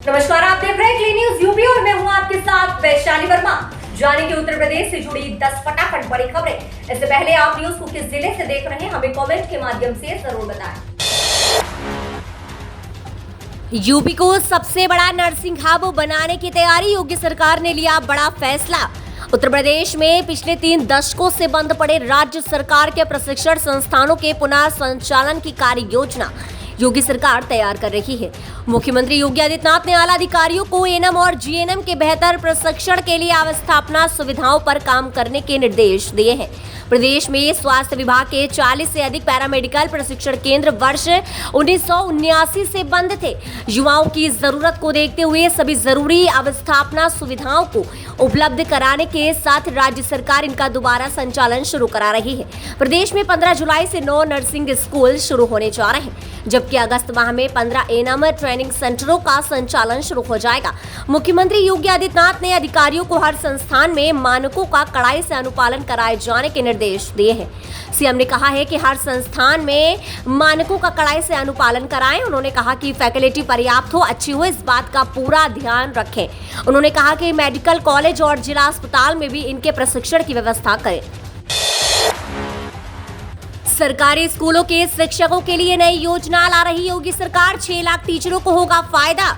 नमस्कार, आप देख रहे हैं क्लीन न्यूज यूपी और मैं हूं आपके साथ वैशाली वर्मा। जानेंगे उत्तर प्रदेश से जुड़ी 10 फटाफट बड़ी खबरें। इससे पहले आप न्यूज को किस जिले से देख रहे हैं हमें कमेंट के माध्यम से जरूर बताएं। यूपी को सबसे बड़ा नर्सिंग हब बनाने की तैयारी, योगी सरकार ने लिया बड़ा फैसला। उत्तर प्रदेश में पिछले 3 दशकों से बंद पड़े राज्य सरकार के प्रशिक्षण संस्थानों के पुनः संचालन की कार्य योजना योगी सरकार तैयार कर रही है। मुख्यमंत्री योगी आदित्यनाथ ने आला अधिकारियों को एएनएम और जीएनएम के बेहतर प्रशिक्षण के लिए अवस्थापना सुविधाओं पर काम करने के निर्देश दिए हैं। प्रदेश में स्वास्थ्य विभाग के 40 से अधिक पैरामेडिकल प्रशिक्षण केंद्र वर्ष 1979 से बंद थे। युवाओं की जरूरत को देखते हुए सभी जरूरी अवस्थापना सुविधाओं को उपलब्ध कराने के साथ राज्य सरकार इनका दोबारा संचालन शुरू करा रही है। प्रदेश में 15 जुलाई से 9 नर्सिंग स्कूल शुरू होने जा रहे हैं, जबकि अगस्त माह में 15 एएनएम ट्रेनिंग सेंटरों का संचालन शुरू हो जाएगा। मुख्यमंत्री योगी आदित्यनाथ ने अधिकारियों को हर संस्थान में मानकों का कड़ाई से अनुपालन कराए जाने के निर्देश दिए हैं। सीएम ने कहा है कि हर संस्थान में मानकों का कड़ाई से अनुपालन कराएं। उन्होंने कहा कि फैकल्टी पर्याप्त हो, अच्छी हो, इस बात का पूरा ध्यान रखें। उन्होंने कहा कि मेडिकल कॉलेज और जिला अस्पताल में भी इनके प्रशिक्षण की व्यवस्था करें। सरकारी स्कूलों के शिक्षकों के लिए नई योजना ला रही योगी सरकार, 6 लाख टीचरों को होगा फायदा।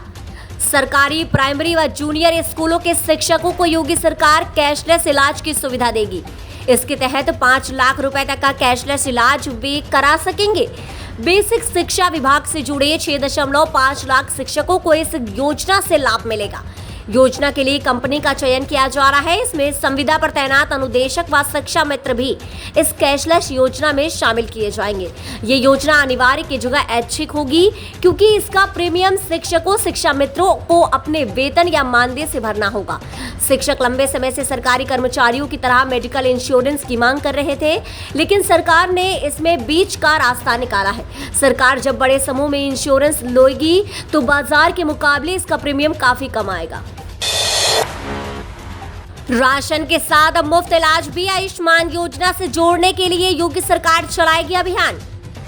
सरकारी प्राइमरी व जूनियर स्कूलों के शिक्षकों को योगी सरकार कैशलेस इलाज की सुविधा देगी। इसके तहत 5 लाख रुपए तक का कैशलेस इलाज वे करा सकेंगे। बेसिक शिक्षा विभाग से जुड़े 6.5 लाख शिक्षकों को इस योजना से लाभ मिलेगा। योजना के लिए कंपनी का चयन किया जा रहा है। इसमें संविदा पर तैनात अनुदेशक व शिक्षा मित्र भी इस कैशलेस योजना में शामिल किए जाएंगे। ये योजना अनिवार्य की जगह ऐच्छिक होगी, क्योंकि इसका प्रीमियम शिक्षकों शिक्षा मित्रों को अपने वेतन या मानदेय से भरना होगा। शिक्षक लंबे समय से सरकारी कर्मचारियों की तरह मेडिकल इंश्योरेंस की मांग कर रहे थे, लेकिन सरकार ने इसमें बीच का रास्ता निकाला है। सरकार जब बड़े समूह में इंश्योरेंस लेगी तो बाजार के मुकाबले इसका प्रीमियम काफी कम आएगा। राशन के साथ अब मुफ्त इलाज भी आयुष्मान योजना से जोड़ने के लिए योगी सरकार चलाएगी अभियान।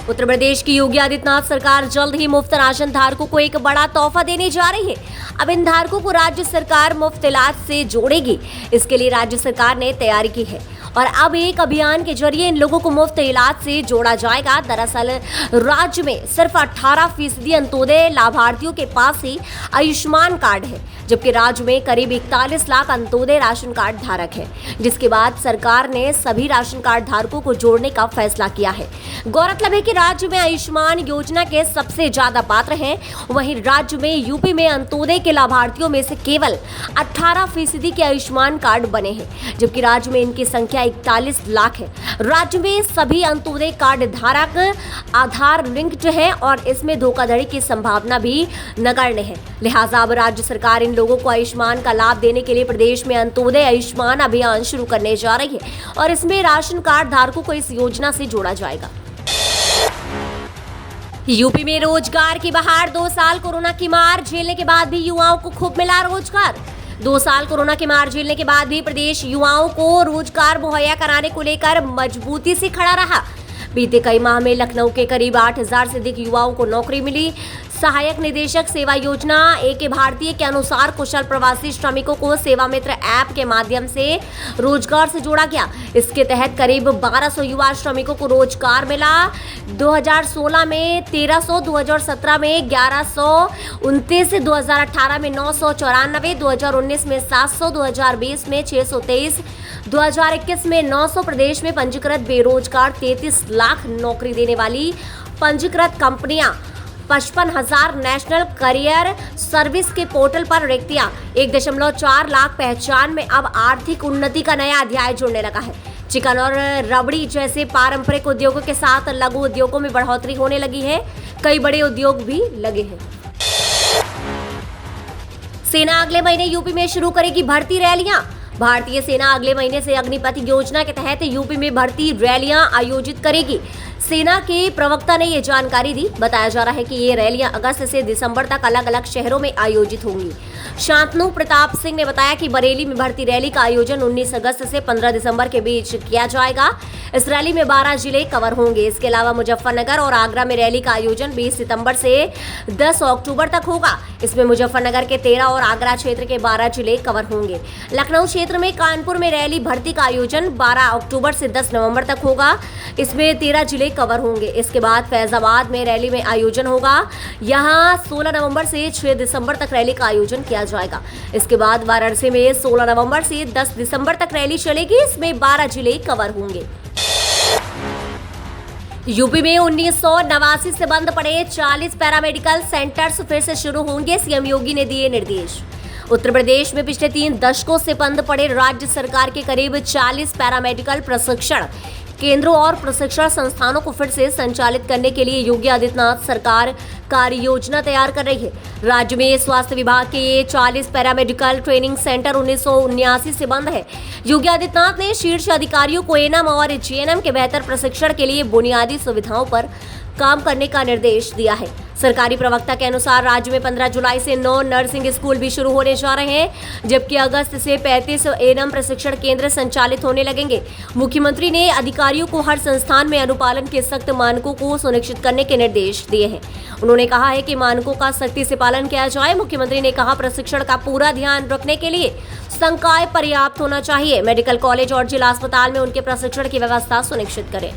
उत्तर प्रदेश की योगी आदित्यनाथ सरकार जल्द ही मुफ्त राशन धारकों को एक बड़ा तोहफा देने जा रही है। अब इन धारकों को राज्य सरकार मुफ्त इलाज से जोड़ेगी। इसके लिए राज्य सरकार ने तैयारी की है और अब एक अभियान के जरिए इन लोगों को मुफ्त इलाज से जोड़ा जाएगा। दरअसल राज्य में सिर्फ 18% अंत्योदय लाभार्थियों के पास ही आयुष्मान कार्ड है, जबकि राज्य में करीब 41 लाख अंत्योदय राशन कार्ड धारक हैं, जिसके बाद सरकार ने सभी राशन कार्ड धारकों को जोड़ने का फैसला किया है। गौरतलब है कि राज्य में आयुष्मान योजना के सबसे ज्यादा पात्र हैं, वहीं राज्य में यूपी में अंत्योदय के लाभार्थियों में से केवल 18% के आयुष्मान कार्ड बने हैं, जबकि राज्य में इनकी संख्या 41 लाख है। राज्य में सभी अंत्योदय कार्ड धारक आधार लिंक्ड है और इसमें धोखाधड़ी की संभावना भी नगण्य है। लिहाजा अब राज्य सरकार इन लोगों को आयुष्मान का लाभ देने के लिए प्रदेश में अंत्योदय आयुष्मान अभियान शुरू करने जा रही है और इसमें राशन कार्ड धारकों को इस योजना से जोड़ा जाएगा। यूपी में रोजगार की बहार, 2 साल कोरोना की मार झेलने के बाद भी युवाओं को खूब मिला रोजगार। 2 साल कोरोना की मार झेलने के बाद भी प्रदेश युवाओं को रोजगार मुहैया कराने को लेकर मजबूती से खड़ा रहा। बीते कई माह में लखनऊ के करीब 8,000 से अधिक युवाओं को नौकरी मिली। सहायक निदेशक सेवा योजना AK भारतीय के अनुसार कुशल प्रवासी श्रमिकों को सेवा मित्र ऐप के माध्यम से रोजगार से जोड़ा गया। इसके तहत करीब 1200 युवा श्रमिकों को रोजगार मिला। 2016 में 1300, 2017 में 1129, 2018 में 994, 2019 में 700, 2020 में 623, 2021 में 900। प्रदेश में पंजीकृत बेरोजगार 33 लाख, नौकरी देने वाली पंजीकृत कंपनियां 55,000। नेशनल करियर सर्विस के पोर्टल पर रिक्तियां 1.4 लाख। पहचान में अब आर्थिक उन्नति का नया अध्याय जुड़ने लगा है। चिकन और रबड़ी जैसे पारंपरिक उद्योगों के साथ लघु उद्योगों में बढ़ोतरी होने लगी है। कई बड़े उद्योग भी लगे हैं। सेना अगले महीने यूपी में शुरू करेगी भर्ती रैलियां। भारतीय सेना अगले महीने से अग्निपथ योजना के तहत यूपी में भर्ती रैलियां आयोजित करेगी। सेना के प्रवक्ता ने ये जानकारी दी। बताया जा रहा है कि ये रैलियां अगस्त से दिसंबर तक अलग अलग शहरों में आयोजित होंगी। शांतनु प्रताप सिंह ने बताया कि बरेली में भर्ती रैली का आयोजन 19 अगस्त से 15 दिसंबर के बीच किया जाएगा। इस रैली में 12 जिले कवर होंगे। इसके अलावा मुजफ्फरनगर और आगरा में रैली का आयोजन 20 सितंबर से 10 अक्टूबर तक होगा। इसमें मुजफ्फरनगर के 13 और आगरा क्षेत्र के 12 जिले कवर होंगे। लखनऊ क्षेत्र में कानपुर में रैली भर्ती का आयोजन 12 अक्टूबर से 10 नवंबर तक होगा। इसमें 13 जिले कवर होंगे। इसके बाद फैजाबाद में रैली में आयोजन होगा। यहां 16 नवंबर से 6 दिसंबर तक रैली का आयोजन किया जाएगा। इसके बाद वाराणसी में 16 नवंबर से 10 दिसंबर तक रैली चलेगी। इसमें 12 जिले कवर होंगे। यूपी में 1989 से बंद पड़े 40 पैरामेडिकल सेंटर्स फिर से शुरू होंगे। सीएम योगी ने दिए निर्देश। उत्तर प्रदेश में पिछले 3 दशकों से बंद पड़े राज्य सरकार के करीब 40 पैरामेडिकल प्रशिक्षण केंद्रों और प्रशिक्षण संस्थानों को फिर से संचालित करने के लिए योगी आदित्यनाथ सरकार कार्य योजना तैयार कर रही है। राज्य में स्वास्थ्य विभाग के ये 40 पैरामेडिकल ट्रेनिंग सेंटर 1979 से बंद है। योगी आदित्यनाथ ने शीर्ष अधिकारियों को एएनएम और जीएनएम के बेहतर प्रशिक्षण के लिए बुनियादी सुविधाओं पर काम करने का निर्देश दिया है। सरकारी प्रवक्ता के अनुसार राज्य में 15 जुलाई से 9 नर्सिंग स्कूल भी शुरू होने जा रहे हैं, जबकि अगस्त से 35 एएनएम प्रशिक्षण केंद्र संचालित होने लगेंगे। मुख्यमंत्री ने अधिकारियों को हर संस्थान में अनुपालन के सख्त मानकों को सुनिश्चित करने के निर्देश दिए हैं। उन्होंने कहा है कि मानकों का सख्ती से पालन किया जाए। मुख्यमंत्री ने कहा प्रशिक्षण का पूरा ध्यान रखने के लिए संकाय पर्याप्त होना चाहिए। मेडिकल कॉलेज और जिला अस्पताल में उनके प्रशिक्षण की व्यवस्था सुनिश्चित करें।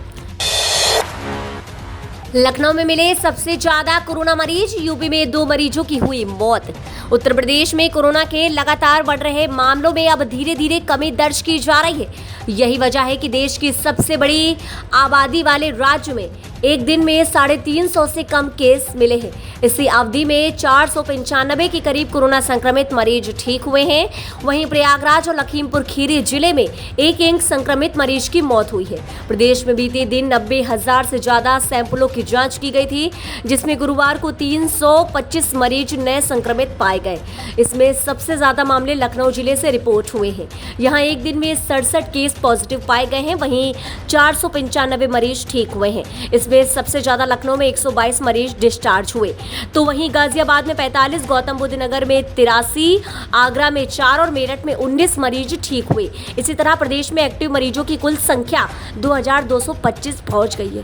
लखनऊ में मिले सबसे ज्यादा कोरोना मरीज। यूपी में 2 मरीजों की हुई मौत। उत्तर प्रदेश में कोरोना के लगातार बढ़ रहे मामलों में अब धीरे धीरे कमी दर्ज की जा रही है। यही वजह है कि देश की सबसे बड़ी आबादी वाले राज्य में एक दिन में 350 से कम केस मिले हैं। इसी अवधि में 495 के करीब कोरोना संक्रमित मरीज ठीक हुए हैं। वहीं प्रयागराज और लखीमपुर खीरी जिले में एक संक्रमित मरीज की मौत हुई है। प्रदेश में बीते दिन 90,000 से ज्यादा सैंपलों की जांच की गई थी, जिसमें गुरुवार को 325 मरीज नए संक्रमित पाए गए। इसमें सबसे ज्यादा मामले लखनऊ जिले से रिपोर्ट हुए हैं। यहाँ एक दिन में 67 केस पॉजिटिव पाए गए हैं। वहीं 495 मरीज ठीक हुए हैं। इसमें सबसे ज्यादा लखनऊ में 122 मरीज डिस्चार्ज हुए, तो वहीं गाजियाबाद में 45, गौतम बुद्ध नगर में 83, आगरा में 4 और मेरठ में 19 मरीज ठीक हुए। इसी तरह प्रदेश में एक्टिव मरीजों की कुल संख्या 2225 पहुंच गई है।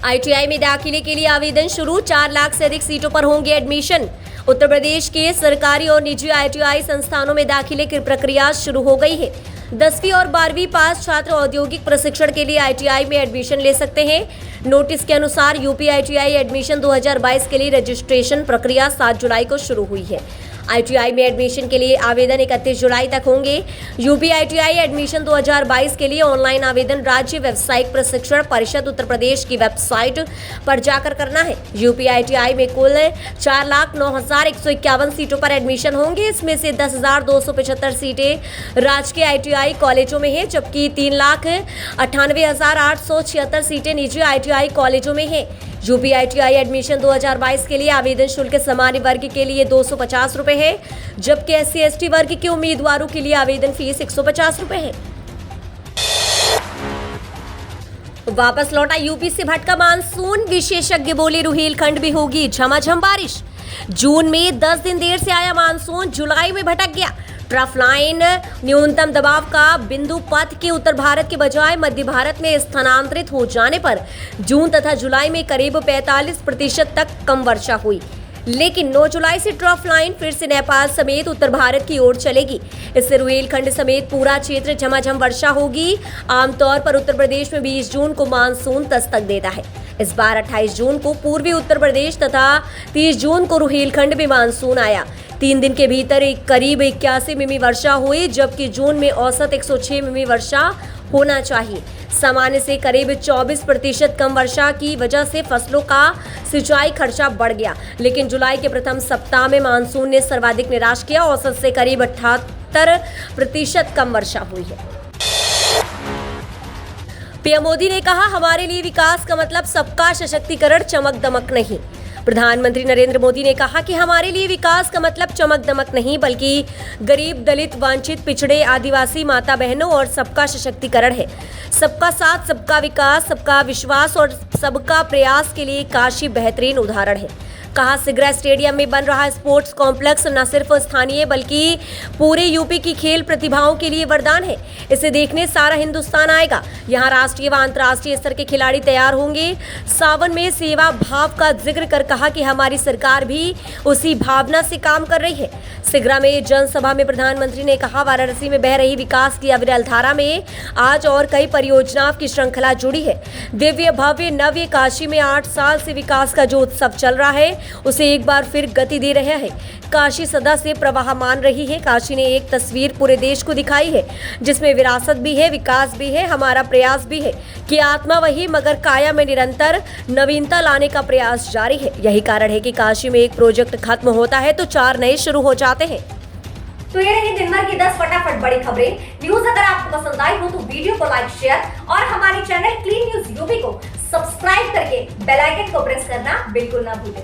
आईटीआई में दाखिले के लिए आवेदन शुरू। 4 लाख से अधिक सीटों पर होंगे एडमिशन। उत्तर प्रदेश के सरकारी और निजी आईटीआई संस्थानों में दाखिले की प्रक्रिया शुरू हो गई है। 10वीं और 12वीं पास छात्र औद्योगिक प्रशिक्षण के लिए आईटीआई में एडमिशन ले सकते हैं। नोटिस के अनुसार यूपी आईटीआई एडमिशन 2022 के लिए रजिस्ट्रेशन प्रक्रिया 7 जुलाई को शुरू हुई है। आईटीआई में एडमिशन के लिए आवेदन 31 जुलाई तक होंगे। यूपी आईटीआई एडमिशन 2022 के लिए ऑनलाइन आवेदन राज्य व्यावसायिक प्रशिक्षण परिषद उत्तर प्रदेश की वेबसाइट पर जाकर करना है। यूपी आईटीआई में कुल 4,09,151 सीटों पर एडमिशन होंगे। इसमें से 10,275 सीटें राजकीय आईटीआई कॉलेजों में है, जबकि 3,98,876 सीटें निजी आईटीआई कॉलेजों में है। यूपी आईटीआई एडमिशन 2022 के लिए आवेदन शुल्क सामान्य वर्ग के लिए 250 रुपए है, जबकि SC/ST वर्ग के उम्मीदवारों के लिए आवेदन फीस 150 रुपए है। वापस लौटा यूपी से भटका मानसून। विशेषज्ञ बोले रुहेलखंड में होगी झमाझम बारिश। जून में 10 दिन देर से आया मानसून जुलाई में भटक गया। ट्रफ लाइन न्यूनतम दबाव का बिंदु पथ के उत्तर भारत के बजाय मध्य भारत में स्थानांतरित हो जाने पर जून तथा जुलाई में करीब 45% तक कम वर्षा हुई, लेकिन 9 जुलाई से ट्रफ लाइन फिर से नेपाल समेत उत्तर भारत की ओर चलेगी। इससे रुहेलखंड समेत पूरा क्षेत्र झमाझम वर्षा होगी। आमतौर पर उत्तर प्रदेश में 20 जून को मानसून दस्तक देता है। इस बार 28 जून को पूर्वी उत्तर प्रदेश तथा 30 जून को रुहेलखंड में मानसून आया। 3 दिन के भीतर करीब 81 मिमी वर्षा हुई, जबकि जून में औसत 106 मिमी वर्षा होना चाहिए। सामान्य से करीब 24% कम वर्षा की वजह से फसलों का सिंचाई खर्चा बढ़ गया, लेकिन जुलाई के प्रथम सप्ताह में मानसून ने सर्वाधिक निराश किया। औसत से करीब 78% कम वर्षा हुई है। पीएम मोदी ने कहा, हमारे लिए विकास का मतलब सबका सशक्तिकरण, चमक दमक नहीं। प्रधानमंत्री नरेंद्र मोदी ने कहा कि हमारे लिए विकास का मतलब चमक दमक नहीं बल्कि गरीब, दलित, वंचित, पिछड़े, आदिवासी माता बहनों और सबका सशक्तिकरण है। सबका साथ, सबका विकास, सबका विश्वास और सबका प्रयास के लिए काशी बेहतरीन उदाहरण है। कहा, सिगरा स्टेडियम में बन रहा स्पोर्ट्स कॉम्प्लेक्स न सिर्फ स्थानीय बल्कि पूरे यूपी की खेल प्रतिभाओं के लिए वरदान है। इसे देखने सारा हिंदुस्तान आएगा। यहाँ राष्ट्रीय व अंतर्राष्ट्रीय स्तर के खिलाड़ी तैयार होंगे। सावन में सेवा भाव का जिक्र कर कहा कि हमारी सरकार भी उसी भावना से काम कर रही है। सिगरा में जनसभा में प्रधानमंत्री ने कहा, वाराणसी में बह रही विकास की अविरल धारा में आज और कई परियोजनाओं की श्रृंखला जुड़ी है। दिव्य भव्य नव्य काशी में 8 साल से विकास का जो उत्सव चल रहा है उसे एक बार फिर गति दे रहा है। काशी सदा से प्रवाहमान रही है। काशी ने एक तस्वीर पूरे देश को दिखाई है जिसमें विरासत भी है, विकास भी है, हमारा प्रयास भी है कि आत्मा वही मगर काया में निरंतर नवीनता लाने का प्रयास जारी है। यही कारण है कि काशी में एक प्रोजेक्ट खत्म होता है तो 4 नए शुरू हो जाते हैं। तो ये रही दिन भर की 10 फटाफट बड़ी खबरें। न्यूज अगर आपको पसंद आई हो तो वीडियो को लाइक, शेयर और हमारे चैनल क्लीन न्यूज यूपी को सब्सक्राइब करके बेल आइकन को प्रेस करना बिल्कुल ना भूलें।